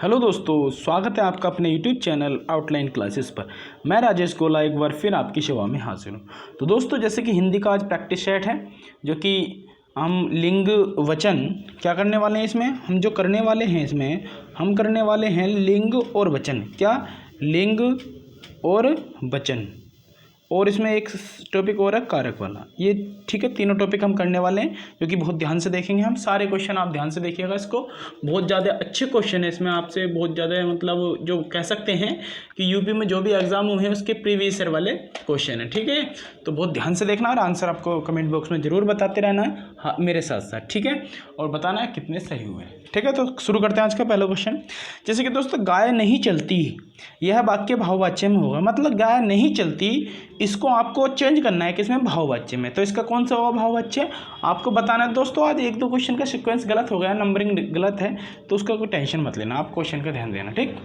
Hello दोस्तों, स्वागत है आपका अपने यूट्यूब चैनल आउटलाइन क्लासेस पर। मैं राजेश गोला एक बार फिर आपकी सेवा में हाजिर हूँ। तो दोस्तों, जैसे कि हिंदी का आज प्रैक्टिस सेट है, जो कि हम लिंग वचन क्या करने वाले हैं। इसमें हम जो करने वाले हैं, इसमें हम करने वाले हैं लिंग और वचन। क्या? लिंग और वचन। और इसमें एक टॉपिक और है कारक वाला। ये ठीक है, तीनों टॉपिक हम करने वाले हैं, जो कि बहुत ध्यान से देखेंगे हम। सारे क्वेश्चन आप ध्यान से देखिएगा। इसको बहुत ज़्यादा अच्छे क्वेश्चन है इसमें, आपसे बहुत ज़्यादा मतलब जो कह सकते हैं कि यूपी में जो भी एग्जाम हुए हैं उसके प्रीवियस ईयर वाले क्वेश्चन है। ठीक है, तो बहुत ध्यान से देखना और आंसर आपको कमेंट बॉक्स में ज़रूर बताते रहना है, हाँ, मेरे साथ साथ। ठीक है, और बताना है कितने सही हुए। ठीक है, तो शुरू करते हैं आज का पहला क्वेश्चन। जैसे कि दोस्तों, गाय नहीं चलती, यह वाक्य भाववाच्य में होगा। मतलब गाय नहीं चलती, इसको आपको चेंज करना है किसमें? भाववाच्य में। तो इसका कौन सा होगा भाववाच्य? आपको बताना है दोस्तों। आज एक दो क्वेश्चन का सीक्वेंस गलत हो गया, नंबरिंग गलत है, तो उसका कोई टेंशन मत लेना, आप क्वेश्चन का ध्यान देना। ठीक,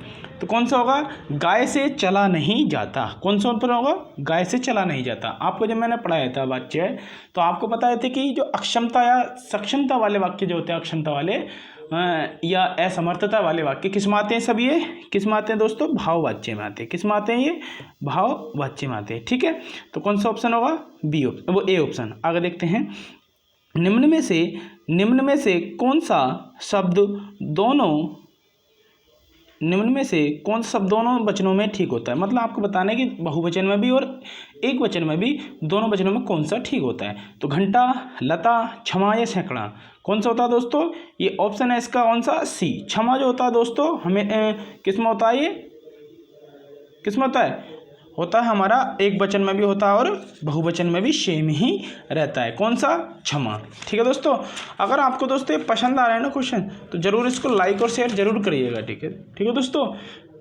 तो कौन सा होगा? गाय से चला नहीं जाता। कौन सा उत्तर होगा? गाय से चला नहीं जाता। आपको जब मैंने पढ़ाया था वाच्य, तो आपको पता थे कि जो अक्षमता या सक्षमता वाले वाक्य जो होते हैं, अक्षमता वाले या असमर्थता वाले वाक्य किस में आते हैं? सब ये किस में आते हैं दोस्तों? भाववाच्य में आते हैं। किस में आते हैं? ये भाववाच्य में आते हैं। ठीक है, तो कौन सा ऑप्शन होगा? बी ऑप्शन, वो ए ऑप्शन। आगे देखते हैं। निम्न में से कौन सा शब्द दोनों वचनों में ठीक होता है? मतलब आपको बताना है कि बहुवचन में भी और एक वचन में भी, दोनों वचनों में कौन सा ठीक होता है। तो घंटा, लता, क्षमा या सैकड़ा, कौन सा होता है दोस्तों? ये ऑप्शन है इसका कौन सा? सी। क्षमा जो होता है दोस्तों, हमें किस में होता है? ये किस में होता है हमारा एक वचन में भी होता है और बहुवचन में भी सेम ही रहता है। कौन सा? क्षमा। ठीक है दोस्तों, अगर आपको दोस्तों ये पसंद आ रहा है ना क्वेश्चन, तो जरूर इसको लाइक और शेयर जरूर करिएगा। ठीक है दोस्तों,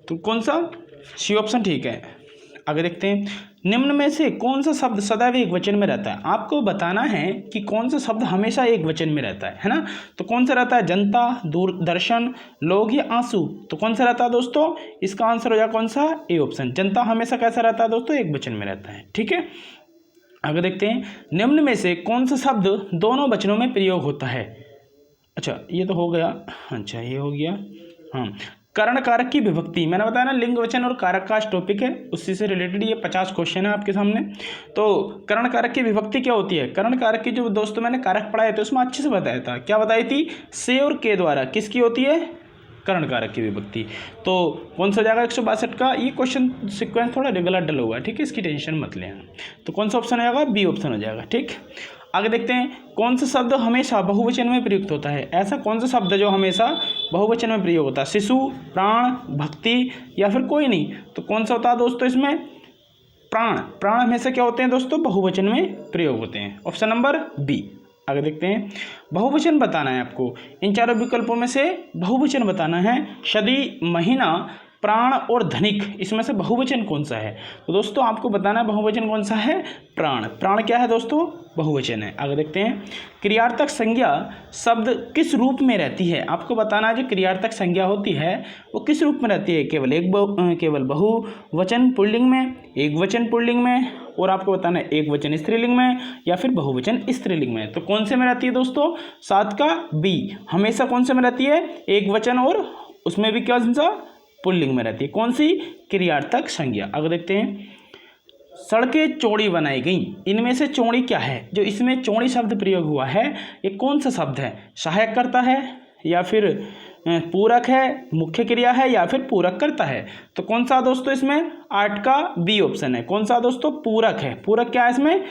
तो कौन सा? सी ऑप्शन ठीक है। आगे देखते हैं। निम्न में से कौन सा शब्द सदैव एक वचन में रहता है? आपको बताना है कि कौन सा शब्द हमेशा एक वचन में रहता है ना? तो कौन सा रहता है? जनता, दूरदर्शन, लोग या आंसू? तो कौन सा रहता है दोस्तों? इसका आंसर हो जाएगा कौन सा? A option. जनता हमेशा कैसा रहता है दोस्तों? एक वचन में रहता है। ठीक है, आगे देखते हैं। निम्न में से कौन सा शब्द दोनों वचनों में प्रयोग होता है? अच्छा, ये तो हो गया। अच्छा, ये हो गया। हाँ, करण कारक की विभक्ति। मैंने बताया ना, लिंग वचन और कारक का टॉपिक है, उसी से रिलेटेड ये 50 क्वेश्चन है आपके सामने। तो करण कारक की विभक्ति क्या होती है? करण कारक की जो दोस्तों मैंने कारक पढ़ाए थे उसमें अच्छे से बताया था। क्या बताई थी? से और के द्वारा किसकी होती है? करण कारक की विभक्ति। तो कौन सा जाएगा 162 का? ये क्वेश्चन सिक्वेंस थोड़ा रेगुलर डल हुआ है। ठीक है, इसकी टेंशन मत लेना। तो कौन सा ऑप्शन आएगा? बी ऑप्शन हो जाएगा। ठीक, आगे देखते हैं। कौन सा शब्द हमेशा बहुवचन में प्रयुक्त होता है? ऐसा कौन सा शब्द है जो हमेशा बहुवचन में प्रयोग होता है? शिशु, प्राण, भक्ति या फिर कोई नहीं? तो कौन सा होता है दोस्तों इसमें? प्राण। प्राण हमेशा क्या होते हैं दोस्तों? बहुवचन में प्रयोग होते हैं। Option number B. आगे देखते हैं। बहुवचन बताना है आपको। इन चारों विकल्पों में से बहुवचन बताना है। सदी, महीना, प्राण और धनिक, इसमें से बहुवचन कौन सा है? तो दोस्तों आपको बताना है बहुवचन कौन सा है? प्राण। प्राण क्या है दोस्तों? बहुवचन है। आगे देखते हैं। क्रियार्थक संज्ञा शब्द किस रूप में रहती है? आपको बताना है जो क्रियार्थक संज्ञा होती है वो किस रूप में रहती है? केवल बहुवचन पुल्लिंग में, एक वचन पुल्लिंग में, और आपको बताना है एक वचन स्त्रीलिंग में या फिर बहुवचन स्त्रीलिंग में। तो कौन से में रहती है दोस्तों? 7 का बी। हमेशा कौन से में रहती है? एक वचन और उसमें भी कौन सा? पुल्लिंग में रहती है। कौन सी? क्रियार्थक संज्ञा। आगे देखते हैं। सड़कें चौड़ी बनाई गई, इनमें से चौड़ी क्या है? जो इसमें चौड़ी शब्द प्रयोग हुआ है, ये कौन सा शब्द है? सहायक करता है या फिर पूरक है, मुख्य क्रिया है या फिर पूरक करता है? तो कौन सा दोस्तों इसमें? 8 का बी ऑप्शन है। कौन सा दोस्तों? पूरक है। पूरक क्या है इसमें?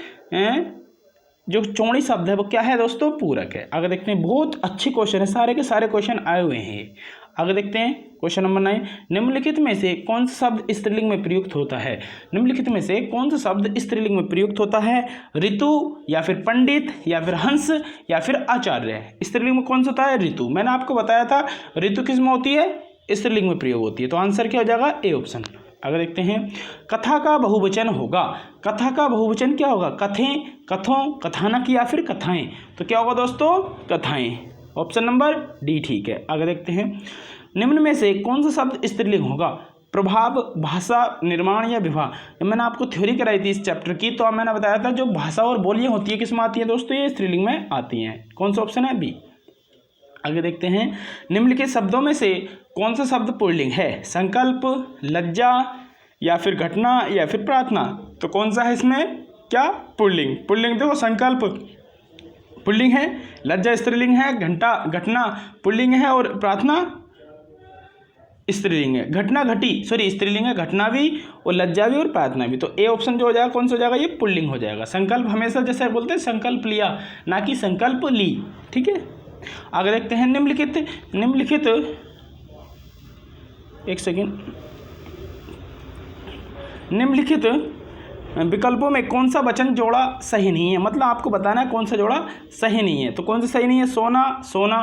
जो चौड़ी शब्द है वो क्या है दोस्तों? पूरक है। आगे देखते हैं। बहुत अच्छे क्वेश्चन है, सारे के सारे क्वेश्चन आए हुए हैं। आगे देखते हैं क्वेश्चन नंबर 9। निम्नलिखित में से कौन सा शब्द स्त्रीलिंग में प्रयुक्त होता है? निम्नलिखित में से कौन सा शब्द स्त्रीलिंग में प्रयुक्त होता है? ऋतु या फिर पंडित या फिर हंस या फिर आचार्य? स्त्रीलिंग में कौन सा होता है? ऋतु। मैंने आपको बताया था ऋतु किस में होती है? स्त्रीलिंग में प्रयोग होती है। तो आंसर क्या हो जाएगा? A option. आगे देखते हैं। कथा का बहुवचन होगा। कथा का बहुवचन क्या होगा? कथें, कथों, कथानक या फिर कथाएं? तो क्या होगा दोस्तों? कथाएं। ऑप्शन नंबर डी ठीक है। आगे देखते हैं। निम्न में से कौन सा शब्द स्त्रीलिंग होगा? प्रभाव, भाषा, निर्माण या विवाह? मैंने आपको थ्योरी कराई थी इस चैप्टर की, तो मैंने बताया था जो भाषा और बोलियां होती है किस में आती है दोस्तों? ये स्त्रीलिंग में आती हैं। कौन सा ऑप्शन है? बी। आगे देखते हैं, निम्नलिखित शब्दों में से कौन सा शब्द पुल्लिंग है? संकल्प, लज्जा या फिर घटना या फिर प्रार्थना। तो कौन सा है इसमें क्या? पुल्लिंग। पुल्लिंग देखो, संकल्प पुल्लिंग है, लज्जा स्त्रीलिंग है, घटना पुल्लिंग है और प्रार्थना स्त्रीलिंग है। घटना घटी सॉरी स्त्रीलिंग है, घटना भी और लज्जा भी और प्रार्थना भी। तो ए ऑप्शन जो हो जाएगा कौन सा हो जाएगा? ये पुल्लिंग हो जाएगा। संकल्प हमेशा जैसे बोलते हैं संकल्प लिया, ना कि संकल्प ली। ठीक है, आगे देखते हैं, निम्नलिखित एक सेकेंड, निम्नलिखित विकल्पों में कौन सा वचन जोड़ा सही नहीं है? मतलब आपको बताना है कौन सा जोड़ा सही नहीं है। तो कौन सा सही नहीं है? सोना सोना,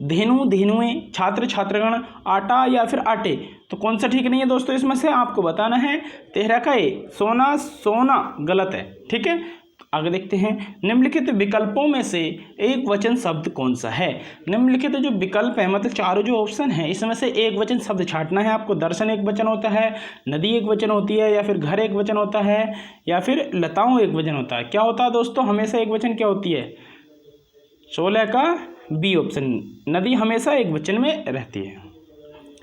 धेनु धेनुएं, छात्र छात्रगण, आटा या फिर आटे। तो कौन सा ठीक नहीं है दोस्तों? इसमें से आपको बताना है 13 का ए, सोना सोना गलत है। ठीक है, आगे देखते हैं, निम्नलिखित विकल्पों में से एक वचन शब्द कौन सा है? निम्नलिखित जो विकल्प है मतलब चारों जो ऑप्शन है इसमें से एक वचन शब्द छांटना है आपको। दर्शन एक वचन होता है, नदी एक वचन होती है, या फिर घर एक वचन होता है, या फिर लताओं एक वचन होता है। क्या होता है दोस्तों? हमेशा एक वचन क्या होती है? 16 का बी ऑप्शन, नदी हमेशा एक वचन में रहती है।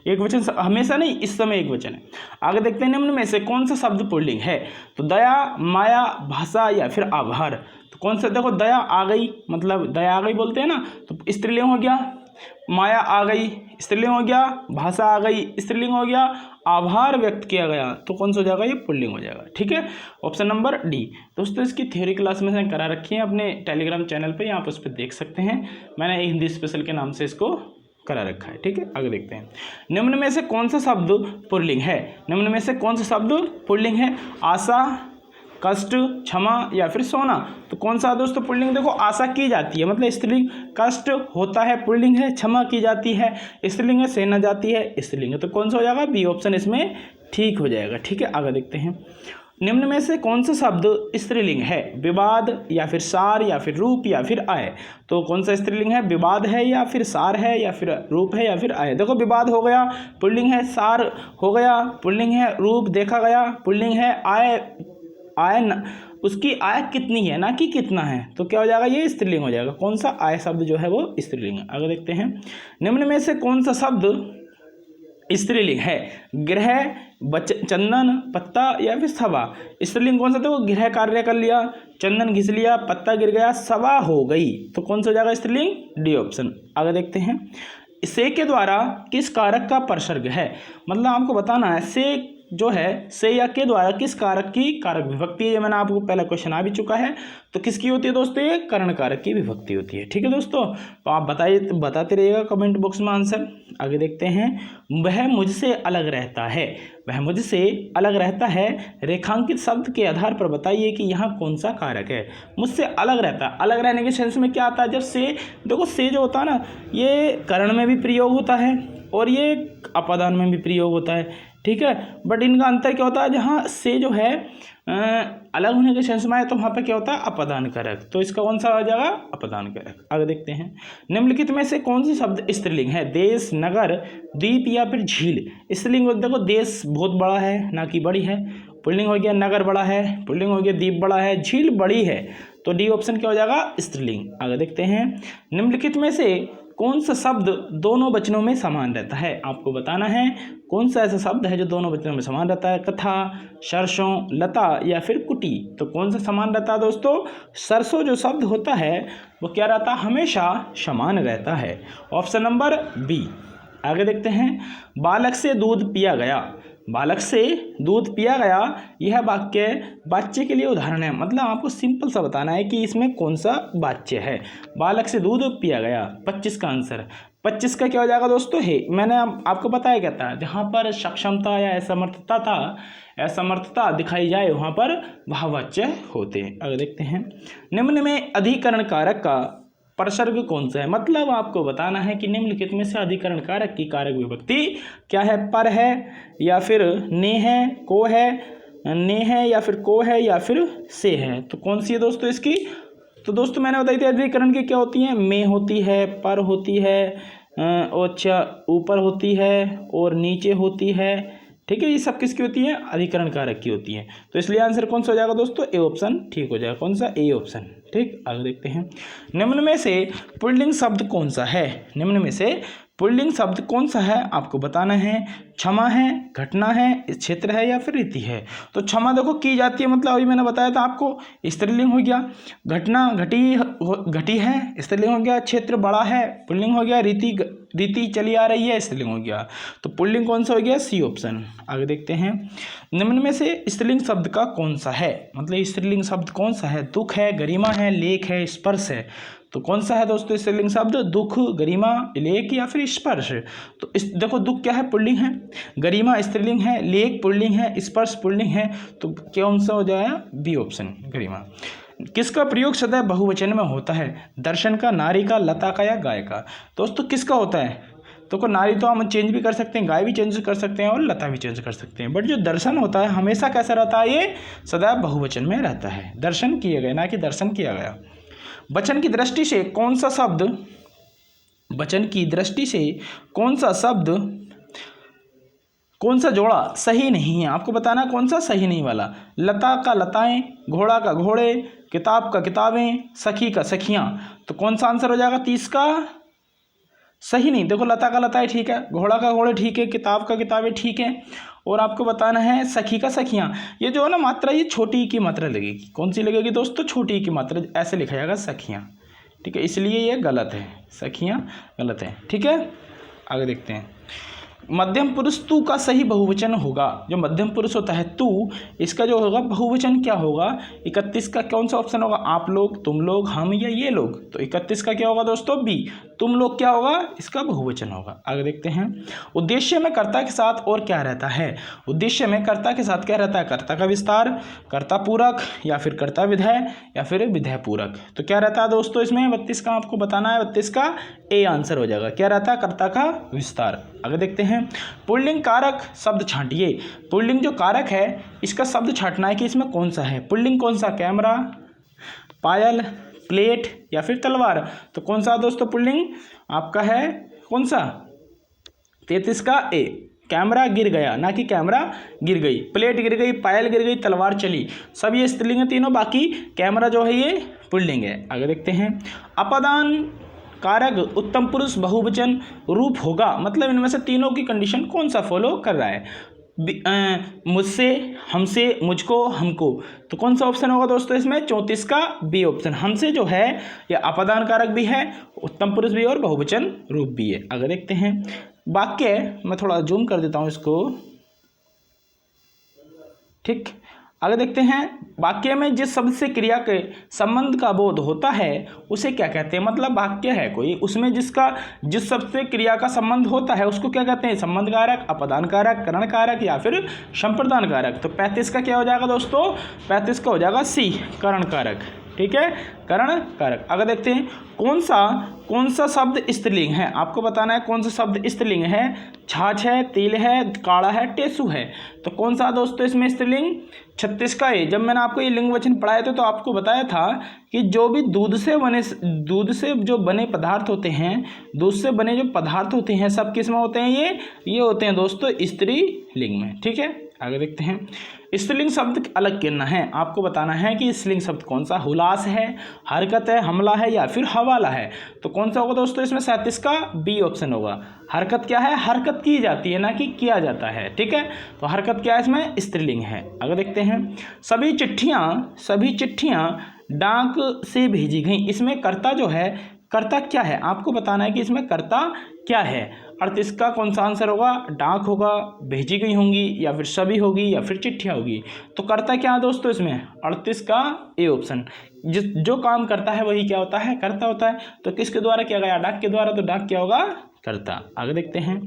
एक वचन हमेशा नहीं, इस समय एक वचन है। आगे देखते हैं, निम्न में से कौन सा शब्द पुल्लिंग है? तो दया, माया, भाषा या फिर आभार। तो कौन सा? देखो, दया आ गई मतलब दया आ गई बोलते हैं ना, तो स्त्रीलिंग हो गया। माया आ गई स्त्रीलिंग हो गया, भाषा आ गई स्त्रीलिंग हो गया, आभार व्यक्त किया गया। तो कौन सा हो जाएगा? ये पुल्लिंग हो जाएगा। ठीक है, ऑप्शन नंबर डी। दोस्तों इसकी थ्योरी क्लास में करा रखी है अपने टेलीग्राम चैनल पे, आप उस पर देख सकते हैं। मैंने हिंदी स्पेशल के नाम से इसको करा रखा है। ठीक है, आगे देखते हैं, निम्न में से कौन सा शब्द पुल्लिंग है? निम्न में से कौन सा शब्द पुल्लिंग है? आशा, कष्ट, क्षमा या फिर सोना। तो कौन सा दोस्तों पुल्लिंग? देखो, आशा की जाती है मतलब स्त्रीलिंग, कष्ट होता है पुल्लिंग है, क्षमा की जाती है स्त्रीलिंग है, सेना जाती है स्त्रीलिंग है। तो कौन सा हो जाएगा? बी ऑप्शन इसमें ठीक हो जाएगा। ठीक है, आगे देखते हैं, निम्न में से कौन सा शब्द स्त्रीलिंग है? विवाद या फिर सार या फिर रूप या फिर आय। तो कौन सा स्त्रीलिंग है? विवाद है या फिर सार है या फिर रूप है या फिर आय। देखो, विवाद हो गया पुल्लिंग है, सार हो गया पुल्लिंग है, रूप देखा गया पुल्लिंग है, आय उसकी आय कितनी है ना कि कितना है। तो क्या हो जाएगा? ये स्त्रीलिंग हो जाएगा। कौन सा? आय शब्द जो है वो स्त्रीलिंग है। आगे देखते हैं, निम्न में से कौन सा शब्द स्त्रीलिंग है? गृह, चंदन, पत्ता या फिर सभा। स्त्रीलिंग कौन सा? तो गृह कार्य कर लिया, चंदन घिस लिया, पत्ता गिर गया, सभा हो गई। तो कौन सा हो जाएगा? स्त्रीलिंग, डी ऑप्शन। आगे देखते हैं, से के द्वारा किस कारक का प्रसर्ग है? मतलब आपको बताना है से जो है से या के द्वारा किस कारक की कारक विभक्ति है। ये मैंने आपको पहला क्वेश्चन आ भी चुका है। तो किसकी होती है दोस्तों? ये कर्ण कारक की विभक्ति होती है। ठीक है दोस्तों, तो आप बताते रहिएगा कमेंट बॉक्स में आंसर। आगे देखते हैं, वह मुझसे अलग रहता है। वह मुझसे अलग रहता है, रेखांकित शब्द के आधार पर बताइए कि यहाँ कौन सा कारक है। मुझसे अलग रहता है, अलग रहने के सेंस में क्या आता है? जब से देखो, से जो होता है ना, ये कर्ण में भी प्रयोग होता है और ये अपादान में भी प्रयोग होता है। ठीक है, बट इनका अंतर क्या होता है? जहाँ से जो है अलग होने के सेंस में आए तो वहाँ पे क्या होता है? अपदान कारक। तो इसका कौन सा आ जाएगा? अपदान कारक। आगे देखते हैं, निम्नलिखित में से कौन सी शब्द स्त्रीलिंग है? देश, नगर, द्वीप या फिर झील। स्त्रीलिंग देखो, देश बहुत बड़ा है ना कि बड़ी है, पुल्लिंग हो गया, नगर बड़ा है, पुल्लिंग हो गया, द्वीप बड़ा है, झील बड़ी है। तो डी ऑप्शन क्या हो जाएगा? स्त्रीलिंग। आगे देखते हैं, निम्नलिखित में से कौन सा शब्द दोनों वचनों में समान रहता है? आपको बताना है कौन सा ऐसा शब्द है जो दोनों वचनों में समान रहता है। कथा, सरसों, लता या फिर कुटी। तो कौन सा समान रहता है दोस्तों? सरसों जो शब्द होता है वो क्या रहता है? हमेशा समान रहता है। Option number B. आगे देखते हैं, बालक से दूध पिया गया। बालक से दूध पिया गया, यह वाक्य वाच्य के लिए उदाहरण है। मतलब आपको सिंपल सा बताना है कि इसमें कौन सा वाच्य है। बालक से दूध पिया गया, 25 का आंसर। 25 का क्या हो जाएगा दोस्तों? है, मैंने आपको बताया क्या था, जहाँ पर सक्षमता या असमर्थता दिखाई जाए वहाँ पर वह वाच्य होते हैं। अगर देखते हैं, निम्न में अधिकरण कारक का प्रसर्ग कौन सा है? मतलब आपको बताना है कि निम्नलिखित में से अधिकरण कारक की कारक विभक्ति क्या है? पर है या फिर ने है, को है, ने है या फिर को है या फिर से है। तो कौन सी है दोस्तों इसकी? तो दोस्तों मैंने बताई थी अधिकरण की क्या होती है? में होती है, पर होती है, और ऊपर होती है और नीचे होती है। ठीक है, ये सब किसकी होती है, अधिकरण कारक की होती है। तो इसलिए आंसर कौन सा हो जाएगा दोस्तों, ए ऑप्शन ठीक हो जाएगा। कौन सा, ए ऑप्शन। ठीक, आगे देखते हैं, निम्न में से पुल्लिंग शब्द कौन सा है, निम्न में से पुल्लिंग शब्द कौन सा है आपको बताना है। क्षमा है, घटना है, क्षेत्र है या फिर रीति है। तो क्षमा देखो की जाती है, मतलब अभी मैंने बताया था आपको, स्त्रीलिंग हो गया। घटना घटी है, स्त्रीलिंग हो गया। क्षेत्र बड़ा है, पुल्लिंग हो गया। रीति चली आ रही है, स्त्रीलिंग हो गया। तो पुल्लिंग कौन सा हो गया, सी ऑप्शन। आगे देखते हैं, निम्न में से स्त्रीलिंग शब्द का कौन सा है, मतलब स्त्रीलिंग शब्द कौन सा है। दुख है, गरिमा है, लेख है, स्पर्श है। तो कौन सा है दोस्तों स्त्रीलिंग शब्द, दुख, गरिमा, लेख या फिर स्पर्श। तो इस देखो, दुख क्या है, पुल्लिंग है। गरिमा स्त्रीलिंग है, लेख पुल्लिंग है, स्पर्श पुल्लिंग है। तो कौन सा हो जाएगा, बी ऑप्शन, गरिमा। किसका प्रयोग सदैव बहुवचन में होता है, दर्शन का, नारी का, लता का या गाय का। दोस्तों किसका होता है, तो नारी तो हम चेंज भी कर सकते हैं, गाय भी चेंज कर सकते हैं और लता भी चेंज कर सकते हैं। बट जो दर्शन होता है हमेशा कैसा रहता है, ये सदैव बहुवचन में रहता है। दर्शन किए गए, ना कि दर्शन किया गया। वचन की दृष्टि से कौन सा शब्द, वचन की दृष्टि से कौन सा शब्द, कौन सा जोड़ा सही नहीं है, आपको बताना कौन सा सही नहीं वाला। लता का लताएं, घोड़ा का घोड़े, किताब का किताबें, सखी का सखियां। तो कौन सा आंसर हो जाएगा, 30 का सही नहीं। देखो, लता का लताएं ठीक है, घोड़ा का घोड़े ठीक है, किताब का किताबें ठीक है, और आपको बताना है सखी का सखियां। ये जो है ना मात्रा, ये छोटी की मात्रा लगेगी। कौन सी लगेगी दोस्तों, छोटी की मात्रा, ऐसे लिखा जाएगा सखियां। ठीक है, इसलिए ये गलत है, सखियां गलत है। ठीक है, आगे देखते हैं, मध्यम पुरुष तू का सही बहुवचन होगा। जो मध्यम पुरुष होता है तू, इसका जो होगा बहुवचन क्या होगा, 31 का कौन सा ऑप्शन होगा, आप लोग, तुम लोग, हम या ये लोग। तो 31 का क्या होगा दोस्तों, बी, तुम लोग क्या होगा, इसका बहुवचन होगा। आगे देखते हैं, उद्देश्य में कर्ता के साथ और क्या रहता है। उद्देश्य में कर्ता के साथ क्या रहता है, कर्ता का विस्तार, कर्ता पूरक या फिर कर्ता विधेय या फिर विधेय पूरक। तो क्या रहता है दोस्तों इसमें, 32 का आपको बताना है, 32 का ए आंसर हो जाएगा। क्या रहता है, कर्ता का विस्तार। आगे देखते हैं, पुल्लिंग कारक शब्द छांटिए। पुल्लिंग जो कारक है इसका शब्द छांटना है कि इसमें कौन सा है। पुल्लिंग कौन सा, कैमरा, पायल, प्लेट या फिर तलवार। तो कौन सा दोस्तों पुल्लिंग आपका है, कौन सा, 33 का ए, कैमरा गिर गया, ना कि कैमरा गिर गई, प्लेट गिर गई, पायल गिर गई, तलवार चली। सब ये स्त्रीलिंग है तीनों, बाकी कैमरा जो है ये पुल्लिंग है। आगे देखते हैं, अपादान कारक उत्तम पुरुष बहुवचन रूप होगा, मतलब इनमें से तीनों की कंडीशन कौन सा फॉलो कर रहा है। मुझसे, हमसे, मुझको, हमको। तो कौन सा ऑप्शन होगा दोस्तों इसमें, 34 का बी ऑप्शन। हमसे जो है ये अपादान कारक भी है, उत्तम पुरुष भी और बहुवचन रूप भी है। आगे देखते हैं, वाक्य मैं थोड़ा जूम कर देता हूँ इसको। ठीक, आगे देखते हैं, वाक्य में जिस शब्द से क्रिया के संबंध का बोध होता है उसे क्या कहते हैं। मतलब वाक्य है कोई, उसमें जिस शब्द से क्रिया का संबंध होता है उसको क्या कहते हैं, संबंध कारक, अपदान कारक, करण कारक या फिर संप्रदान कारक। तो 35 का क्या हो जाएगा दोस्तों, 35 का हो जाएगा सी, करण कारक। ठीक है, करण कारक। अगर देखते हैं, कौन सा शब्द स्त्रीलिंग है, आपको बताना है कौन सा शब्द स्त्रीलिंग है। छाछ है, तिल है, काढ़ा है, टेसु है। तो कौन सा दोस्तों इसमें स्त्रीलिंग, 36 का ए। जब मैंने आपको ये लिंग वचन पढ़ाए थे तो आपको बताया था कि जो भी दूध से जो बने पदार्थ होते हैं, दूध से बने जो पदार्थ होते हैं सब किस में होते हैं, ये होते हैं दोस्तों स्त्रीलिंग में। ठीक है, आगे देखते हैं, स्त्रीलिंग शब्द अलग करना है, आपको बताना है कि स्त्रीलिंग शब्द कौन सा, हुलास है, हरकत है, हमला है या फिर हवाला है। तो कौन सा होगा दोस्तों इसमें, 37 का बी ऑप्शन होगा। हरकत क्या है, हरकत की जाती है ना कि किया जाता है। ठीक है, तो हरकत क्या है इसमें, स्त्रीलिंग है। आगे देखते हैं, सभी चिट्ठियाँ डाक से भेजी गई। इसमें कर्ता जो है, कर्ता क्या है आपको बताना है कि इसमें कर्ता क्या है। 38 का कौन सा आंसर होगा, डाक होगा, भेजी गई होंगी या फिर सभी होगी या फिर चिट्ठियाँ होगी। तो कर्ता क्या है दोस्तों इसमें, 38 का ए ऑप्शन। जो काम करता है वही क्या होता है, कर्ता होता है। तो किसके द्वारा किया गया, डाक के द्वारा, तो डाक क्या होगा, कर्ता। आगे देखते हैं,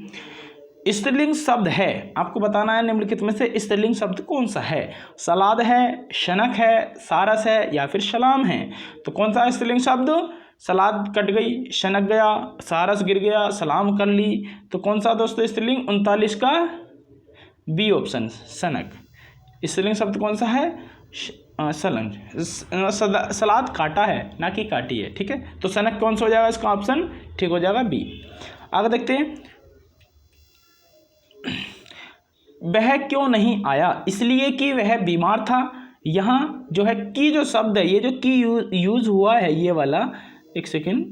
स्त्रीलिंग शब्द है, आपको बताना है निम्नलिखित में से स्त्रीलिंग शब्द कौन सा है। सलाद है, शनक है, सारस है या फिर सलाम है। तो कौन सा स्त्रीलिंग शब्द, सलाद कट गई, शनक गया, सारस गिर गया, सलाम कर ली। तो कौन सा दोस्तों स्त्रीलिंग, 39 का बी ऑप्शन, सनक। स्त्रीलिंग शब्द कौन सा है, सलाद काटा है ना कि काटी है। ठीक है, तो सनक कौन सा हो जाएगा इसका ऑप्शन, ठीक हो जाएगा बी। आगे देखते हैं, वह क्यों नहीं आया, इसलिए कि वह बीमार था। यहाँ जो है की जो शब्द है, ये जो की यूज़ हुआ है ये वाला, एक सेकेंड,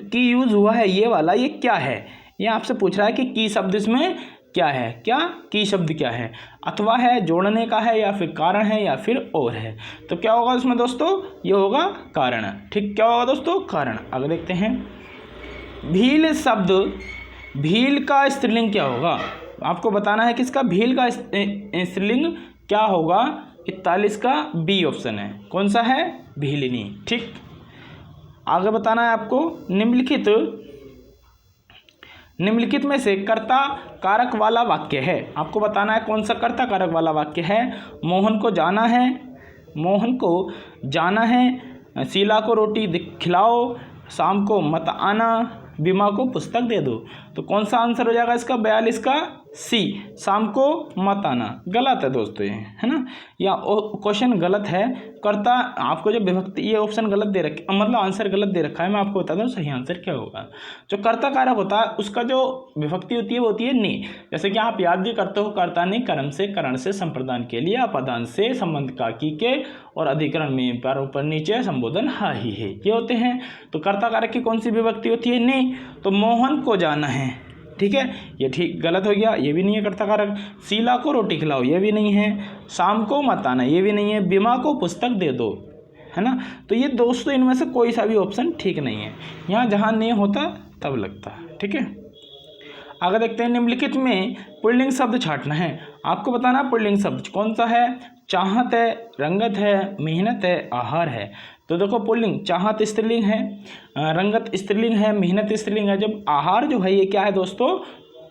की यूज़ हुआ है ये वाला, ये क्या है, ये आपसे पूछ रहा है कि की शब्द इसमें क्या है, क्या की शब्द क्या है, अथवा है, जोड़ने का है, या फिर कारण है, या फिर और है। तो क्या होगा इसमें दोस्तों, ये होगा कारण। ठीक, क्या होगा दोस्तों, कारण। अगर देखते हैं भील शब्द, भील का स्त्रीलिंग क्या होगा, आपको बताना है किसका, भील का स्त्रीलिंग क्या होगा। 41 का बी ऑप्शन है, कौन सा है, भीलिनी। ठीक, आगे बताना है आपको, निम्नलिखित में से कर्ता कारक वाला वाक्य है, आपको बताना है कौन सा कर्ता कारक वाला वाक्य है। मोहन को जाना है, मोहन को जाना है, शीला को रोटी खिलाओ, शाम को मत आना, बीमा को पुस्तक दे दो। तो कौन सा आंसर हो जाएगा इसका, 42 का सी, शाम को मत आना। गलत है दोस्तों ये, है ना, या क्वेश्चन गलत है। कर्ता आपको जो विभक्ति, ये ऑप्शन गलत दे रखा, मतलब आंसर गलत दे रखा है। मैं आपको बता दूं सही आंसर क्या होगा। जो कर्ता कारक होता है उसका जो विभक्ति होती है वो होती है ने। जैसे कि आप याद भी करते हो, कर्ता ने कर्म से, करण से, संप्रदान के लिए, अपदान से, संबंध का की के, और अधिकरण में पर ऊपर नीचे, संबोधन हा ही है, ये होते हैं। तो कर्ता कारक की कौन सी विभक्ति होती है, ने। तो मोहन को जाना है, ठीक है, ये ठीक गलत हो गया, ये भी नहीं है कर्ता कारक। शीला को रोटी खिलाओ, ये भी नहीं है। शाम को मत आना, ये भी नहीं है। बीमा को पुस्तक दे दो, है ना। तो ये दोस्तों इनमें से कोई सा भी ऑप्शन ठीक नहीं है। यहाँ जहाँ नहीं होता तब लगता है, ठीक है। आगे देखते हैं, निम्नलिखित में पुल्लिंग शब्द छांटना है, आपको बताना पुल्लिंग शब्द कौन सा है। चाहत है, रंगत है, मेहनत है, आहार है। तो देखो पुल्लिंग, चाहत स्त्रीलिंग है, रंगत स्त्रीलिंग है, मेहनत स्त्रीलिंग है, जब आहार जो है ये क्या है दोस्तों,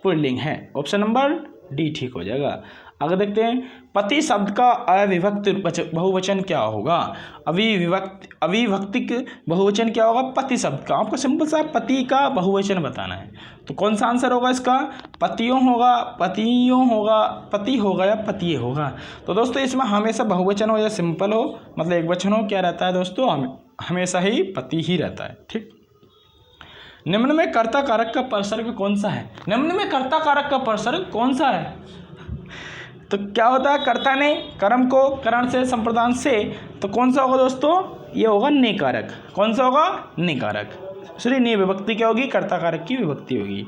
पुल्लिंग है। ऑप्शन नंबर डी ठीक हो जाएगा। आगे देखते हैं, पति शब्द का अविभक्त बहुवचन क्या होगा। अविभक्तिक बहुवचन क्या होगा पति शब्द का, आपको सिंपल सा पति का बहुवचन बताना है। तो कौन सा आंसर होगा इसका, पतियों होगा, पतियों होगा, पति होगा, या पतिये होगा। तो दोस्तों इसमें हमेशा बहुवचन हो या सिंपल हो, मतलब एक वचन हो, क्या रहता है दोस्तों, हमेशा ही पति ही रहता है। ठीक, निम्न में कर्ता कारक का परसर्ग कौन सा है। निम्न में कर्ता कारक का परसर्ग कौन सा है। तो क्या होता है, कर्ता ने कर्म को, करण से, संप्रदान से, तो कौन सा होगा दोस्तों, ये होगा ने कारक। कौन सा होगा, ने कारक। सॉरी, ने विभक्ति क्या होगी, कर्ता कारक की विभक्ति होगी।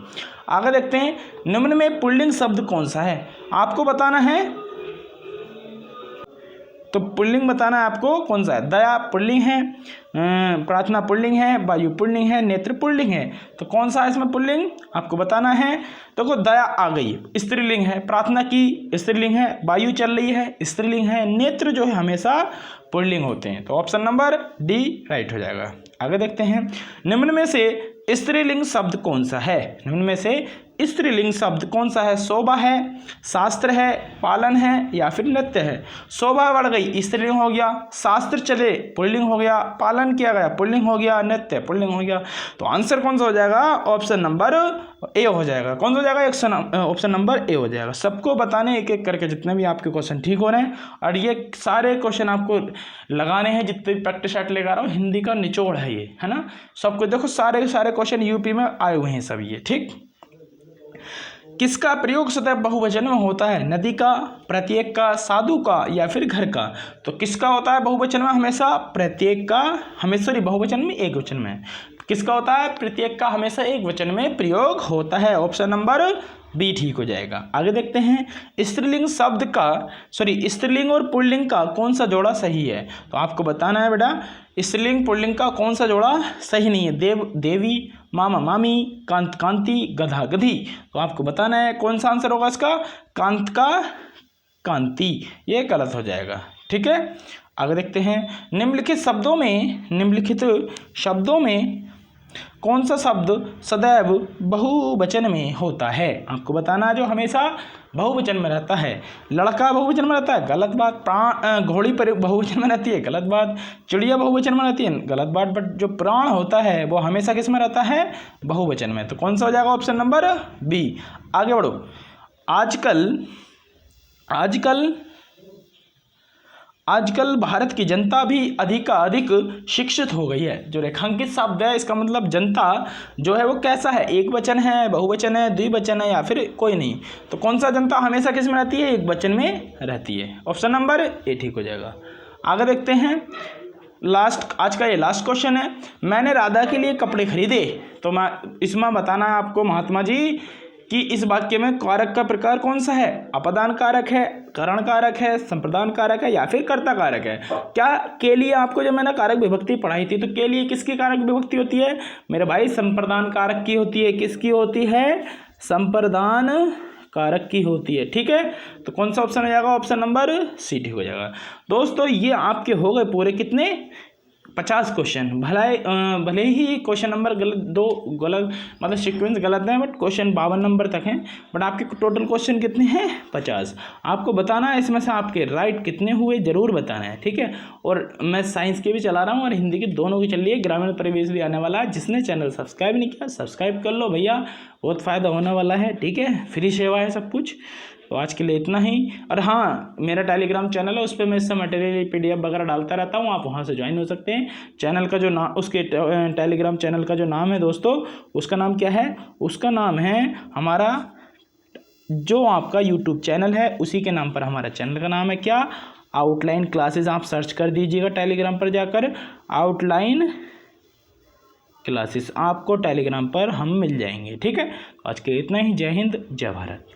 आगे देखते हैं, निम्न में पुल्लिंग शब्द कौन सा है, आपको बताना है। तो पुल्लिंग बताना है आपको कौन सा है। दया पुल्लिंग है, प्रार्थना पुल्लिंग है, वायु पुल्लिंग है, नेत्र पुल्लिंग है। तो कौन सा है इसमें पुल्लिंग, आपको बताना है। देखो दया आ गई, स्त्रीलिंग है, प्रार्थना की स्त्रीलिंग है, वायु चल रही है स्त्रीलिंग है, नेत्र जो है हमेशा पुल्लिंग होते हैं। तो ऑप्शन नंबर डी राइट हो जाएगा। आगे देखते हैं, निम्न में से स्त्रीलिंग शब्द कौन सा है। निम्न में से स्त्रीलिंग शब्द कौन सा है। शोभा है, शास्त्र है, पालन है, या फिर नृत्य है। शोभा बढ़ गई, स्त्रीलिंग हो गया। शास्त्र चले, पुल्लिंग हो गया। पालन किया गया, पुल्लिंग हो गया। नृत्य पुल्लिंग हो गया। तो आंसर कौन सा हो जाएगा, ऑप्शन नंबर ए हो जाएगा। कौन सा हो जाएगा, ऑप्शन नंबर ए हो जाएगा। सबको बताने एक एक करके जितने भी आपके क्वेश्चन ठीक हो रहे हैं, और ये सारे क्वेश्चन आपको लगाने हैं, जितने भी प्रैक्टिस सेट लेकर रहा हूँ, हिंदी का निचोड़ है ये, है ना। सबको देखो, सारे के सारे क्वेश्चन यूपी में आए हुए हैं सब ये। ठीक, किसका प्रयोग सदैव बहुवचन में होता है। नदी का, प्रत्येक का, साधु का, या फिर घर का। तो किसका होता है बहुवचन में हमेशा, प्रत्येक का हमेशा, बहुवचन में एक वचन में। किसका होता है, प्रत्येक का हमेशा एक वचन में प्रयोग होता है। ऑप्शन नंबर बी ठीक हो जाएगा। आगे देखते हैं, स्त्रीलिंग शब्द का, स्त्रीलिंग और पुल्लिंग का कौन सा जोड़ा सही है। तो आपको बताना है बेटा, स्त्रीलिंग पुल्लिंग का कौन सा जोड़ा सही नहीं है। देव देवी, मामा मामी, कांत कांति, गधा गधी। तो आपको बताना है कौन सा आंसर होगा इसका, कांत का कांति, ये गलत हो जाएगा। ठीक है, आगे देखते हैं, निम्नलिखित शब्दों में कौन सा शब्द सदैव बहुवचन में होता है। आपको बताना है जो हमेशा बहुवचन में रहता है। लड़का बहुवचन में रहता है, गलत बात। घोड़ी पर बहुवचन में रहती है, गलत बात। चिड़िया बहुवचन में रहती है, गलत बात। बट जो प्राण होता है वो हमेशा किस में रहता है, बहुवचन में। तो कौन सा हो जाएगा, ऑप्शन नंबर बी। आगे बढ़ो। आजकल भारत की जनता भी अधिक शिक्षित हो गई है। जो रेखांकित शब्द है इसका मतलब जनता जो है वो कैसा है, एक वचन है, बहुवचन है, द्विवचन है या फिर कोई नहीं। तो कौन सा जनता हमेशा किस में रहती है, एक वचन में रहती है। ऑप्शन नंबर ए ठीक हो जाएगा। आगे देखते हैं लास्ट, आज का ये लास्ट क्वेश्चन है। मैंने राधा के लिए कपड़े खरीदे। तो मैं इसमें बताना है आपको महात्मा जी कि इस वाक्य में कारक का प्रकार कौन सा है, अपदान कारक है, करण कारक है, संप्रदान कारक है या फिर कर्ता कारक है। क्या के लिए आपको जब मैंने कारक विभक्ति पढ़ाई थी तो के लिए किसकी कारक विभक्ति होती है मेरे भाई, संप्रदान कारक की होती है। किसकी होती है, संप्रदान कारक की होती है। ठीक है, तो कौन सा ऑप्शन हो जाएगा, ऑप्शन नंबर सी ठीक हो जाएगा। दोस्तों ये आपके हो गए पूरे कितने 50 क्वेश्चन। भले ही क्वेश्चन नंबर गलत मतलब सीक्वेंस गलत है, बट क्वेश्चन 52 नंबर तक हैं, बट आपके टोटल क्वेश्चन कितने हैं 50। आपको बताना है इसमें से आपके राइट कितने हुए ज़रूर बताना है। ठीक है, और मैं साइंस के भी चला रहा हूँ और हिंदी की दोनों की चल रही है, ग्रामीण परिवेश भी आने वाला है। जिसने चैनल सब्सक्राइब नहीं किया सब्सक्राइब कर लो भैया, बहुत फ़ायदा होने वाला है। ठीक है, फ्री सेवा है सब कुछ। तो आज के लिए इतना ही। और हाँ, मेरा टेलीग्राम चैनल है, उस पर मैं इससे मटेरियल PDF वगैरह डालता रहता हूँ, आप वहाँ से ज्वाइन हो सकते हैं। चैनल का जो नाम, उसके टेलीग्राम चैनल का जो नाम है दोस्तों, उसका नाम क्या है, उसका नाम है हमारा जो आपका यूट्यूब चैनल है उसी के नाम पर हमारा चैनल का नाम है क्या, आउटलाइन क्लासेस। आप सर्च कर दीजिएगा टेलीग्राम पर जाकर, आउटलाइन क्लासेस आपको टेलीग्राम पर हम मिल जाएंगे। ठीक है, आज के इतना ही। जय हिंद, जय भारत।